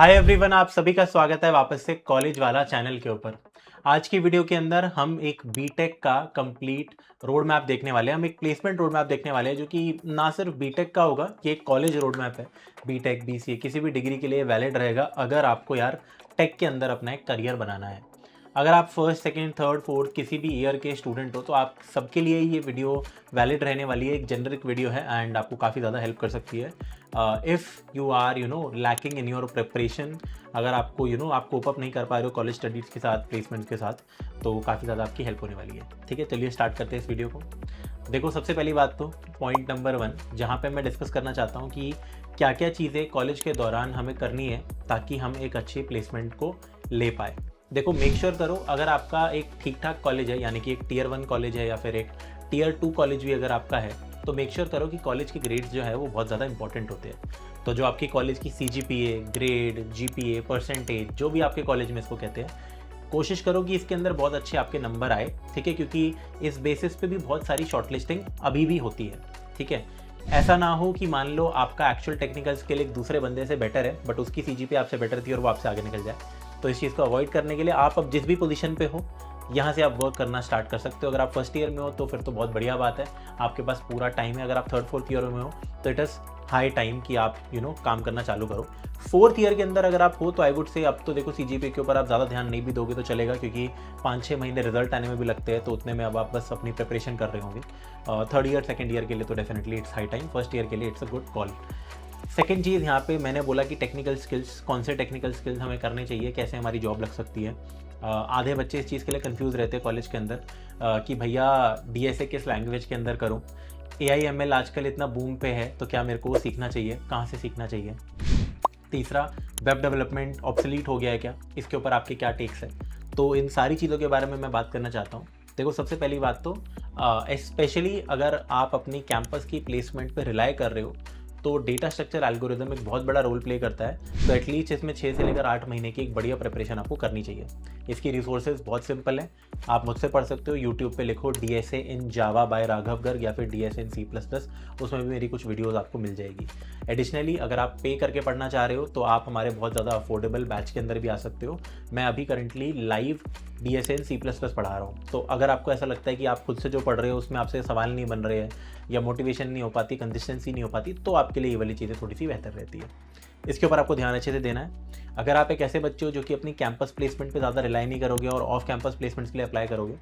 Hi everyone, आप सभी का स्वागत है वापस से कॉलेज वाला चैनल के ऊपर। आज की वीडियो के अंदर हम एक बीटेक का कंप्लीट रोड मैप देखने वाले हैं। हम एक प्लेसमेंट रोड मैप देखने वाले हैं जो कि ना सिर्फ बीटेक का होगा, ये एक कॉलेज रोड मैप है। बीटेक, बीसीए किसी भी डिग्री के लिए वैलिड रहेगा अगर आपको यार टेक के अंदर अपना एक करियर बनाना है। अगर आप फर्स्ट, सेकंड, थर्ड, फोर्थ किसी भी ईयर के स्टूडेंट हो तो आप सबके लिए ये वीडियो वैलिड रहने वाली है। एक जेनरिक वीडियो है एंड आपको काफ़ी ज़्यादा हेल्प कर सकती है। If you are lacking in your preparation, अगर आपको आप कोप अप नहीं कर पा रहे हो कॉलेज स्टडीज़ के साथ, प्लेसमेंट के साथ, तो काफ़ी ज़्यादा आपकी हेल्प होने वाली है। ठीक है, चलिए स्टार्ट करते हैं इस वीडियो को। देखो, सबसे पहली बात तो पॉइंट नंबर 1 जहाँ पे मैं डिस्कस करना चाहता हूँ कि क्या क्या चीज़ें कॉलेज के दौरान हमें करनी है ताकि हम एक अच्छी प्लेसमेंट को ले पाए। देखो, मेक श्योर करो अगर आपका एक ठीक ठाक कॉलेज है, यानी कि एक टियर 1 कॉलेज है या फिर एक टियर 2 कॉलेज भी अगर आपका है, तो मेक श्योर करो कि कॉलेज के ग्रेड्स जो है वो बहुत ज़्यादा इंपॉर्टेंट होते हैं। तो जो आपकी कॉलेज की सीजीपीए, ग्रेड, जीपीए, परसेंटेज, जो भी आपके कॉलेज में इसको कहते हैं, कोशिश करो कि इसके अंदर बहुत अच्छे आपके नंबर आए। ठीक है, क्योंकि इस बेसिस पे भी बहुत सारी शॉर्टलिस्टिंग अभी भी होती है। ठीक है, ऐसा ना हो कि मान लो आपका एक्चुअल टेक्निकल स्किल एक दूसरे बंदे से बेटर है बट उसकी सीजीपीए आपसे बेटर थी और वो आपसे आगे निकल जाए। तो इस चीज़ को अवॉइड करने के लिए आप अब जिस भी पोजीशन पे हो, यहाँ से आप वर्क करना स्टार्ट कर सकते हो। अगर आप फर्स्ट ईयर में हो तो फिर तो बहुत बढ़िया बात है, आपके पास पूरा टाइम है। अगर आप थर्ड, फोर्थ ईयर में हो तो इट इज़ हाई टाइम कि आप काम करना चालू करो। फोर्थ ईयर के अंदर अगर आप हो तो आई वुड से अब तो देखो सीजीपीए के ऊपर आप ज़्यादा ध्यान नहीं भी दोगे तो चलेगा, क्योंकि 5-6 महीने रिजल्ट आने में भी लगते हैं, तो उतने में अब आप बस अपनी प्रिपरेशन कर रहे होंगे। थर्ड ईयर, सेकंड ईयर के लिए तो definitely it's high time. First year के लिए it's a good call. Second चीज़, यहाँ पे मैंने बोला कि टेक्निकल स्किल्स, कौन से टेक्निकल स्किल्स हमें करने चाहिए, कैसे हमारी जॉब लग सकती है। आधे बच्चे इस चीज़ के लिए कंफ्यूज रहते हैं कॉलेज के अंदर कि भैया डीएसए किस लैंग्वेज के अंदर करूँ, एआईएमएल आजकल इतना बूम पे है तो क्या मेरे को वो सीखना चाहिए, कहाँ से सीखना चाहिए। तीसरा, वेब डेवलपमेंट ऑब्सोलीट हो गया है क्या, इसके ऊपर आपके क्या टेक्स है। तो इन सारी चीज़ों के बारे में मैं बात करना चाहता हूँ। देखो, सबसे पहली बात तो स्पेशली अगर आप अपनी कैंपस की प्लेसमेंट पे रिलाई कर रहे हो तो डेटा स्ट्रक्चर एल्गोरिदम एक बहुत बड़ा रोल प्ले करता है। तो एटलीस्ट इसमें 6 से लेकर 8 महीने की एक बढ़िया प्रिपरेशन आपको करनी चाहिए। इसकी रिसोर्सेज बहुत सिंपल हैं, आप मुझसे पढ़ सकते हो। यूट्यूब पे लिखो डीएसए इन जावा बाय राघव गर्ग या फिर डीएसए इन सी प्लस प्लस, उसमें भी मेरी कुछ वीडियोज़ आपको मिल जाएगी। एडिशनली अगर आप पे करके पढ़ना चाह रहे हो तो आप हमारे बहुत ज़्यादा अफोर्डेबल बैच के अंदर भी आ सकते हो। मैं अभी करंटली लाइव डीएसए इन सी प्लस प्लस पढ़ा रहा हूँ। तो अगर आपको ऐसा लगता है कि आप खुद से जो पढ़ रहे हो उसमें आपसे सवाल नहीं बन रहे हैं या मोटिवेशन नहीं हो पाती, कंसिस्टेंसी नहीं हो पाती, तो आपके लिए ये वाली चीज़ें थोड़ी सी बेहतर रहती है। इसके ऊपर आपको ध्यान अच्छे से देना है। अगर आप एक ऐसे बच्चे हो जो कि अपनी कैंपस प्लेसमेंट पे ज़्यादा रिलाई नहीं करोगे और ऑफ कैंपस प्लेसमेंट्स के लिए अप्लाई करोगे,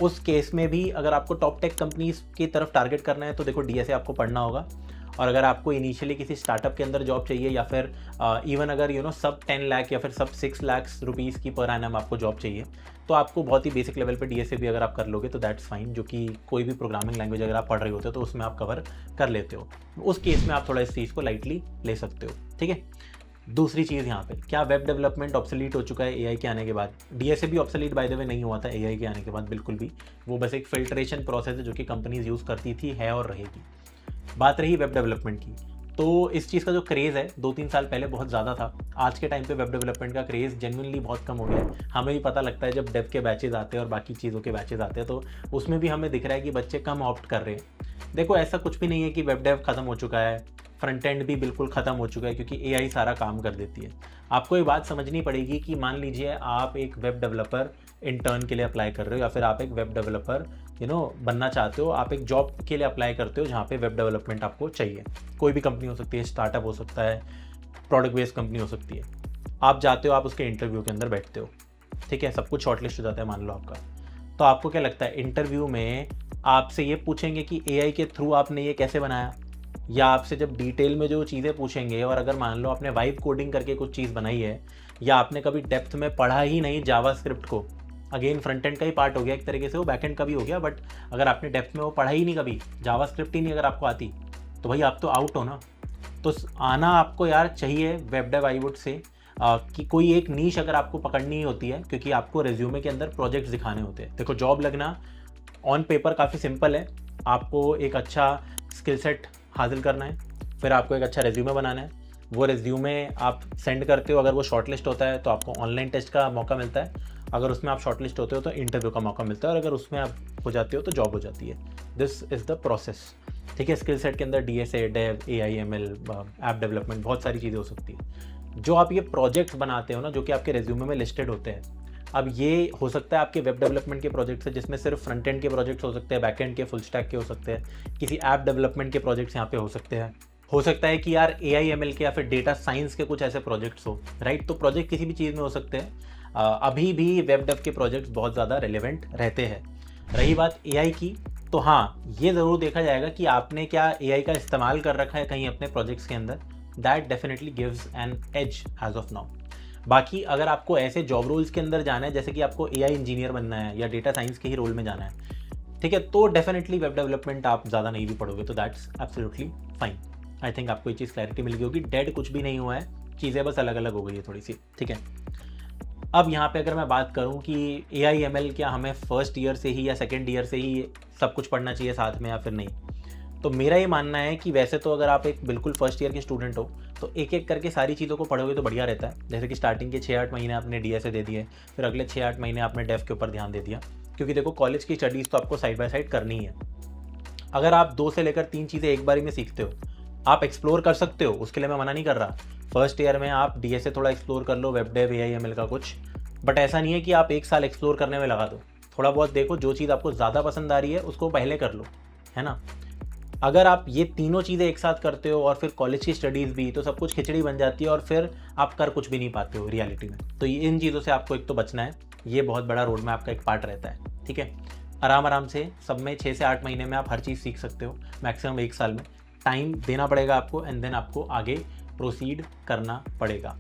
उस केस में भी अगर आपको टॉप टेक कंपनीज की तरफ टारगेट करना है तो देखो डीएसए आपको पढ़ना होगा। और अगर आपको इनिशियली किसी स्टार्टअप के अंदर जॉब चाहिए या फिर इवन अगर सब 10 लाख या फिर सब 6 लाख रुपीज़ की पर एनम आपको जॉब चाहिए, तो आपको बहुत ही बेसिक लेवल पे डीएसए भी अगर आप कर लोगे तो दैट्स फाइन, जो कि कोई भी प्रोग्रामिंग लैंग्वेज अगर आप पढ़ रहे होते हो तो उसमें आप कवर कर लेते हो। उस केस में आप थोड़ा इस चीज़ को लाइटली ले सकते हो। ठीक है, दूसरी चीज़ यहाँ पे, क्या वेब डेवलपमेंट ऑब्सोलीट हो चुका है एआई के आने के बाद? डीएसए भी ऑब्सोलीट बाय द वे नहीं हुआ था एआई के आने के बाद, बिल्कुल भी। वो बस एक फिल्ट्रेशन प्रोसेस है जो कि कंपनीज यूज़ करती थी, है और रहेगी। बात रही वेब डेवलपमेंट की, तो इस चीज़ का जो क्रेज़ है 2-3 साल पहले बहुत ज़्यादा था। आज के टाइम पे वेब डेवलपमेंट का क्रेज़ जेन्युइनली बहुत कम हो गया है। हमें भी पता लगता है जब डेव के बैचेज़ आते हैं और बाकी चीज़ों के बैचेज़ आते हैं तो उसमें भी हमें दिख रहा है कि बच्चे कम ऑप्ट कर रहे हैं। देखो, ऐसा कुछ भी नहीं है कि वेब डेव खत्म हो चुका है, फ्रंट एंड भी बिल्कुल ख़त्म हो चुका है, क्योंकि एआई सारा काम कर देती है। आपको ये बात समझनी पड़ेगी कि मान लीजिए आप एक वेब डेवलपर इंटर्न के लिए अप्लाई कर रहे हो या फिर आप एक वेब डेवलपर बनना चाहते हो, आप एक जॉब के लिए अप्लाई करते हो जहाँ पे वेब डेवलपमेंट आपको चाहिए। कोई भी कंपनी हो सकती है, स्टार्टअप हो सकता है, प्रोडक्ट बेस्ड कंपनी हो सकती है। आप जाते हो, आप उसके इंटरव्यू के अंदर बैठते हो। ठीक है, सब कुछ शॉर्टलिस्ट हो जाता है मान लो आपका। तो आपको क्या लगता है, इंटरव्यू में आपसे ये पूछेंगे कि एआई के थ्रू आपने ये कैसे बनाया, या आपसे जब डिटेल में जो चीज़ें पूछेंगे और अगर मान लो आपने वाइब कोडिंग करके कुछ चीज़ बनाई है या आपने कभी डेप्थ में पढ़ा ही नहीं जावास्क्रिप्ट को, अगेन फ्रंट एंड का ही पार्ट हो गया एक तरीके से, वो बैक एंड का भी हो गया, बट अगर आपने डेप्थ में वो पढ़ा ही नहीं कभी, जावास्क्रिप्ट ही नहीं अगर आपको आती, तो भाई आप तो आउट हो ना। तो आना आपको यार चाहिए web dev, I would say कि कोई एक नीश अगर आपको पकड़नी ही होती है, क्योंकि आपको रेज्यूमे के अंदर प्रोजेक्ट्स दिखाने होते हैं। देखो, जॉब लगना ऑन पेपर काफ़ी सिंपल है। आपको एक अच्छा स्किल सेट हासिल करना है, फिर आपको एक अच्छा रेज्यूमे बनाना है। वो रेज्यूमे आप सेंड करते हो, अगर वो शॉर्टलिस्ट होता है तो आपको ऑनलाइन टेस्ट का मौका मिलता है, अगर उसमें आप शॉर्टलिस्ट होते हो तो इंटरव्यू का मौका मिलता है, और अगर उसमें आप हो जाते हो तो जॉब हो जाती है। This is the process. ठीक है, स्किल सेट के अंदर DSA, dev, AIML, app development, बहुत सारी चीज़ें हो सकती है। जो आप ये प्रोजेक्ट्स बनाते हो ना, जो कि आपके रिज्यूमे में लिस्टेड होते हैं, अब ये हो सकता है आपके वेब डेवलपमेंट के प्रोजेक्ट्स है, जिसमें सिर्फ फ्रंट एंड के प्रोजेक्ट्स हो सकते हैं, बैक एंड के, फुल स्टैक के हो सकते हैं, किसी ऐप डेवलपमेंट के प्रोजेक्ट्स यहाँ पे हो सकते हैं, हो सकता है कि यार AI/ML के या फिर डेटा साइंस के कुछ ऐसे प्रोजेक्ट्स हो, राइट। तो प्रोजेक्ट किसी भी चीज़ में हो सकते हैं। अभी भी वेब डेव के प्रोजेक्ट्स बहुत ज़्यादा रेलिवेंट रहते हैं। रही बात AI की, तो हाँ, ये ज़रूर देखा जाएगा कि आपने क्या AI का इस्तेमाल कर रखा है कहीं अपने प्रोजेक्ट्स के अंदर। That definitely gives an edge as of now. बाकी अगर आपको ऐसे जॉब रोल्स के अंदर जाना है, जैसे कि आपको AI इंजीनियर बनना है या डेटा साइंस के ही रोल में जाना है, ठीक है, तो डेफिनेटली वेब डेवलपमेंट आप ज़्यादा नहीं भी पढ़ोगे, तो that's absolutely fine. I think आपको ये चीज़ क्लैरिटी मिल गई होगी। डेड कुछ भी नहीं हुआ है, चीज़ें बस अलग अलग हो गई है थोड़ी सी, ठीक है। अब यहाँ पे अगर मैं बात करूँ कि AI/ML क्या हमें फर्स्ट ईयर से ही या सेकेंड ईयर से ही सब कुछ पढ़ना चाहिए साथ में या फिर नहीं, तो मेरा ये मानना है कि वैसे तो अगर आप एक बिल्कुल फर्स्ट ईयर के स्टूडेंट हो तो एक एक करके सारी चीज़ों को पढ़ोगे तो बढ़िया रहता है। जैसे कि स्टार्टिंग के 6-8 महीने आपने DSA दे दिए, फिर अगले 6-8 महीने आपने डेव के ऊपर ध्यान दे दिया, क्योंकि देखो कॉलेज की स्टडीज़ तो आपको साइड बाय साइड करनी है। अगर आप 2 से लेकर 3 चीज़ें एक बारी में सीखते हो, आप एक्सप्लोर कर सकते हो, उसके लिए मैं मना नहीं कर रहा। फर्स्ट ईयर में आप DSA थोड़ा एक्सप्लोर कर लो, वेब डेव, AI/ML का कुछ, बट ऐसा नहीं है कि आप 1 साल एक्सप्लोर करने में लगा दो। थोड़ा बहुत देखो, जो चीज़ आपको ज़्यादा पसंद आ रही है उसको पहले कर लो, है ना। अगर आप ये तीनों चीज़ें एक साथ करते हो और फिर कॉलेज की स्टडीज़ भी, तो सब कुछ खिचड़ी बन जाती है और फिर आप कर कुछ भी नहीं पाते हो रियलिटी में। तो इन चीज़ों से आपको एक तो बचना है, ये बहुत बड़ा रोड मैप का एक पार्ट रहता है, ठीक है। आराम आराम से सब में 6 से 8 महीने में आप हर चीज़ सीख सकते हो, मैक्सिमम 1 साल में टाइम देना पड़ेगा आपको, एंड देन आपको आगे प्रोसीड करना पड़ेगा।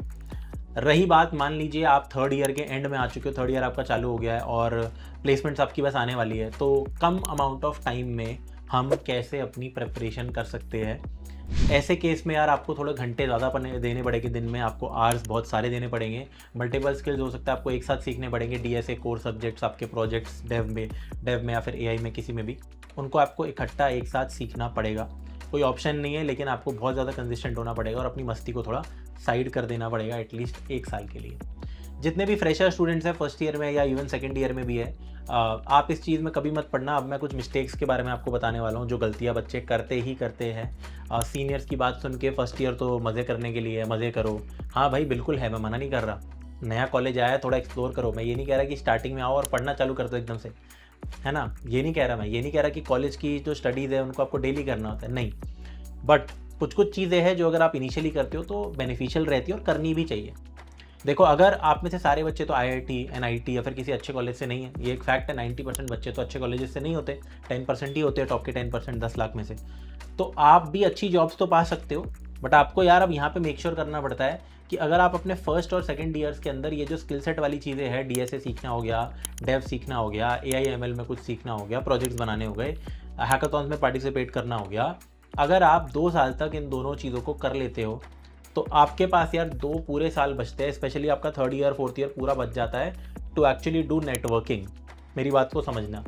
रही बात, मान लीजिए आप थर्ड ईयर के एंड में आ चुके हो, थर्ड ईयर आपका चालू हो गया है और प्लेसमेंट्स आपकी बस आने वाली है, तो कम अमाउंट ऑफ टाइम में हम कैसे अपनी प्रिपरेशन कर सकते हैं। ऐसे केस में यार आपको थोड़े घंटे ज़्यादा देने पड़ेंगे दिन में, आपको आवर्स बहुत सारे देने पड़ेंगे, मल्टीपल स्किल्स हो सकता है आपको एक साथ सीखने पड़ेंगे। DSA कोर सब्जेक्ट्स, आपके प्रोजेक्ट्स डेव में या फिर AI में, किसी में भी, उनको आपको इकट्ठा एक साथ सीखना पड़ेगा। कोई ऑप्शन नहीं है, लेकिन आपको बहुत ज़्यादा कंसिस्टेंट होना पड़ेगा और अपनी मस्ती को थोड़ा साइड कर देना पड़ेगा एटलीस्ट 1 साल के लिए। जितने भी फ्रेशर स्टूडेंट्स हैं फर्स्ट ईयर में या इवन सेकेंड ईयर में भी है, आप इस चीज़ में कभी मत पड़ना। अब मैं कुछ मिस्टेक्स के बारे में आपको बताने वाला हूँ जो गलतियाँ बच्चे करते ही करते हैं। सीनियर्स की बात सुन के फर्स्ट ईयर तो मज़े करने के लिए है, मज़े करो। हाँ भाई बिल्कुल है, मैं मना नहीं कर रहा, नया कॉलेज आया है, थोड़ा एक्सप्लोर करो। मैं ये नहीं कह रहा कि स्टार्टिंग में आओ और पढ़ना चालू कर दो एकदम से, है ना, ये नहीं कह रहा। मैं ये नहीं कह रहा कि कॉलेज की जो स्टडीज़ है उनको आपको डेली करना होता है, नहीं। बट कुछ कुछ चीज़ें हैं जो अगर आप इनिशियली करते हो तो बेनिफिशियल रहती है और करनी भी चाहिए। देखो, अगर आप में से सारे बच्चे तो IIT, NIT या फिर किसी अच्छे कॉलेज से नहीं है, ये एक फैक्ट है, 90% बच्चे तो अच्छे कॉलेजेस से नहीं होते, 10% ही होते हैं टॉप के 10%, 10 लाख में से। तो आप भी अच्छी जॉब्स तो पा सकते हो, बट आपको यार अब यहाँ पे मेक श्योर करना पड़ता है कि अगर आप अपने फर्स्ट और सेकंड ईयर्स के अंदर ये जो स्किल सेट वाली चीज़ें हैं, DSA सीखना हो गया, डेव सीखना हो गया, AI/ML में कुछ सीखना हो गया, प्रोजेक्ट्स बनाने हो गए, हैकाथॉन्स में पार्टिसिपेट करना हो गया, अगर आप 2 साल तक इन दोनों चीज़ों को कर लेते हो तो आपके पास यार 2 पूरे साल बचते हैं। स्पेशली आपका थर्ड ईयर, फोर्थ ईयर पूरा बच जाता है टू एक्चुअली डू नेटवर्किंग। मेरी बात को समझना,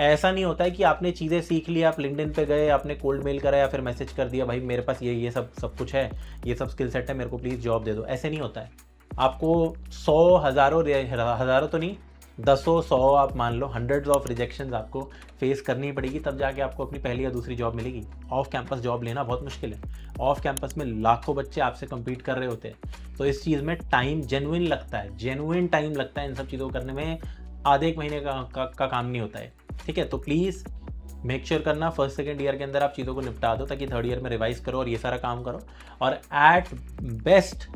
ऐसा नहीं होता है कि आपने चीज़ें सीख ली, आप लिंक्डइन पे गए, आपने कोल्ड मेल करा या फिर मैसेज कर दिया, भाई मेरे पास ये सब कुछ है, ये सब स्किल सेट है, मेरे को प्लीज़ जॉब दे दो। ऐसे नहीं होता है। आपको 100 हज़ारों तो नहीं, 100 आप मान लो, हंड्रेड्स ऑफ रिजेक्शंस आपको फेस करनी पड़ेगी, तब जाके आपको अपनी पहली या दूसरी जॉब मिलेगी। ऑफ कैंपस जॉब लेना बहुत मुश्किल है। ऑफ कैंपस में लाखों बच्चे आपसे कम्पीट कर रहे होते हैं, तो इस चीज़ में टाइम जेन्युइन लगता है, जेन्युइन टाइम लगता है इन सब चीज़ों को करने में। आधे एक महीने का काम नहीं होता है, ठीक है। तो प्लीज़ मेक श्योर करना फर्स्ट सेकेंड ईयर के अंदर आप चीज़ों को निपटा दो, ताकि थर्ड ईयर में रिवाइज करो और ये सारा काम करो, और एट बेस्ट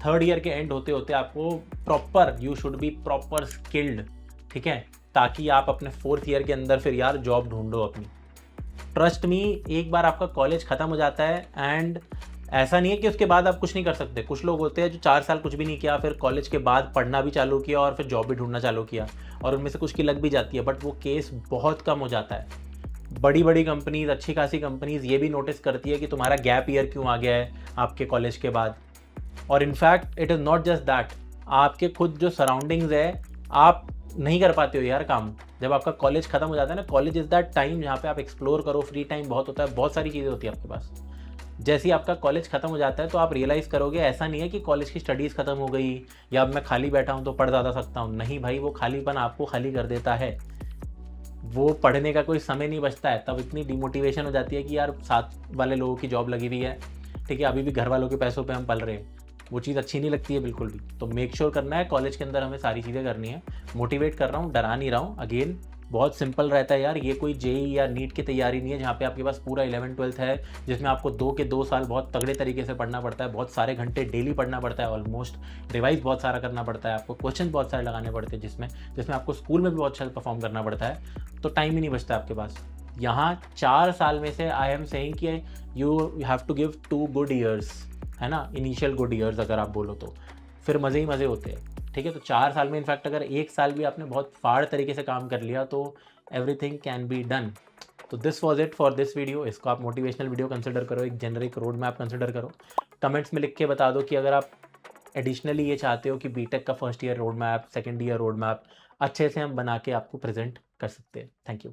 थर्ड ईयर के एंड होते होते आपको proper, you should be proper skilled, ठीक है, ताकि आप अपने फोर्थ ईयर के अंदर फिर यार जॉब ढूंढो अपनी। ट्रस्ट मी, एक बार आपका कॉलेज ख़त्म हो जाता है एंड ऐसा नहीं है कि उसके बाद आप कुछ नहीं कर सकते। कुछ लोग होते हैं जो 4 साल कुछ भी नहीं किया, फिर कॉलेज के बाद पढ़ना भी चालू किया और फिर जॉब भी ढूंढना चालू किया, और उनमें से कुछ की लग भी जाती है, बट वो केस बहुत कम हो जाता है। बड़ी बड़ी कंपनीज, अच्छी खासी कंपनीज ये भी नोटिस करती है कि तुम्हारा गैप ईयर क्यों आ गया है आपके कॉलेज के बाद। और in fact it is not just that, आपके खुद जो सराउंडिंग्स है, आप नहीं कर पाते हो यार काम। जब आपका कॉलेज खत्म हो जाता है ना, कॉलेज इज़ दैट टाइम जहाँ पे आप एक्सप्लोर करो, फ्री टाइम बहुत होता है, बहुत सारी चीज़ें होती है आपके पास। जैसे ही आपका कॉलेज खत्म हो जाता है तो आप रियलाइज़ करोगे, ऐसा नहीं है कि कॉलेज की स्टडीज़ खत्म हो गई या अब मैं खाली बैठा हूँ तो पढ़ ज़्यादा सकता हूँ। नहीं भाई, वो खालीपन आपको खाली कर देता है, वो पढ़ने का कोई समय नहीं बचता है। तब इतनी डिमोटिवेशन हो जाती है कि यार साथ वाले लोगों की जॉब लगी हुई है, ठीक है, अभी भी घर वालों के पैसों पे हम पल रहे हैं, वो चीज़ अच्छी नहीं लगती है बिल्कुल भी। तो मेक श्योर करना है कॉलेज के अंदर हमें सारी चीज़ें करनी है। मोटिवेट कर रहा हूँ, डरा नहीं रहा हूँ। अगेन बहुत सिंपल रहता है यार, ये कोई जेईई या नीट की तैयारी नहीं है जहाँ पे आपके पास पूरा 11th-12th है, जिसमें आपको 2 के 2 साल बहुत तगड़े तरीके से पढ़ना पड़ता है, बहुत सारे घंटे डेली पढ़ना पड़ता है ऑलमोस्ट, रिवाइज़ बहुत सारा करना पड़ता है, आपको क्वेश्चन बहुत सारे लगाने पड़ते हैं जिसमें आपको स्कूल में भी बहुत अच्छा परफॉर्म करना पड़ता है, तो टाइम ही नहीं बचता आपके पास। यहाँ 4 साल में से आई एम सेइंग कि you have to give 2 good years, है ना? इनिशियल गुड ईयर्स अगर आप बोलो तो, फिर मज़े ही मज़े होते हैं। ठीक है? तो 4 साल में इनफैक्ट अगर 1 साल भी आपने बहुत फाड़ तरीके से काम कर लिया तो एवरीथिंग कैन बी डन। तो this was it for this video. इसको आप मोटिवेशनल वीडियो कंसिडर करो, एक जेनेरिक रोड मैप कंसिडर करो। कमेंट्स में लिख के बता दो कि अगर आप एडिशनली ये चाहते हो कि बीटेक का first year road map, second year road map अच्छे से हम बना के आपको प्रेज़ेंट कर सकते हैं। Thank you.